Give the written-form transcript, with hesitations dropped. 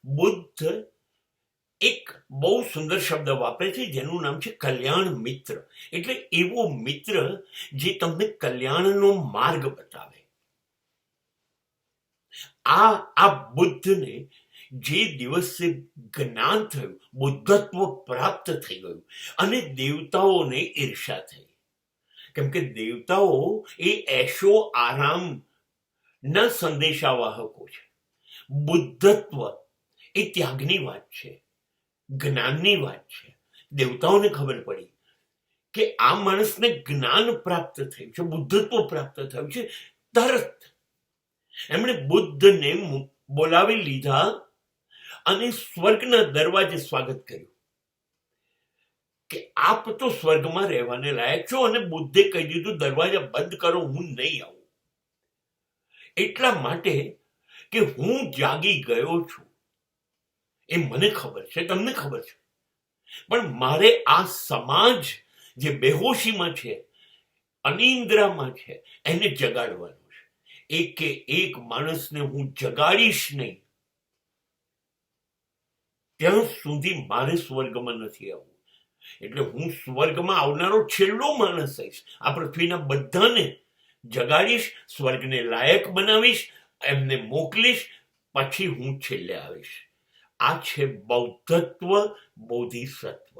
બુદ્ધ એક બહુ સુંદર શબ્દ વાપરે છે જેનું નામ છે કલ્યાણ મિત્ર. એટલે એવો મિત્ર જે તમને કલ્યાણનો માર્ગ બતાવે. આ બુદ્ધને જે દિવસે જ્ઞાન થયું, બુદ્ધત્વ પ્રાપ્ત થઈ ગયું અને દેવતાઓને ઈર્ષા થઈ, કેમ કે દેવતાઓ એ એશો આરામ ના સંદેશાવાહકો છે. બુદ્ધત્વ એ ત્યાગની વાત છે, જ્ઞાનની વાત છે. દેવતાઓને ખબર પડી કે આ માણસને જ્ઞાન પ્રાપ્ત થયું છે, બુદ્ધત્વ પ્રાપ્ત થયું છે. તરત એમણે બુદ્ધને બોલાવી લીધા અને સ્વર્ગના દરવાજે સ્વાગત કર્યું કે આપ તો સ્વર્ગમાં રહેવાને લાયક છો. અને બુદ્ધે કહી દીધું દરવાજા બંધ કરો, હું નહીં આવું. એટલા માટે કે હું જાગી ગયો છું, એ મને ખબર છે, તમને ખબર છે, પણ મારે આ સમાજ જે બેહોશીમાં છે, અનિદ્રામાં છે, એને જગાડવાનું છે. એકે એક માણસને હું જગાડીશ નહીં ત્યાં સુધી મારે સ્વર્ગમાં નથી આવવું. એટલે હું સ્વર્ગમાં આવનારો છેલ્લો માણસ થઈશ. આ પૃથ્વીના બધાને જગાડીશ, સ્વર્ગને લાયક બનાવીશ, એમને મોકલીશ, પછી હું છેલ્લે આવીશ. આ છે બૌદ્ધત્વ, બોધિસત્વ.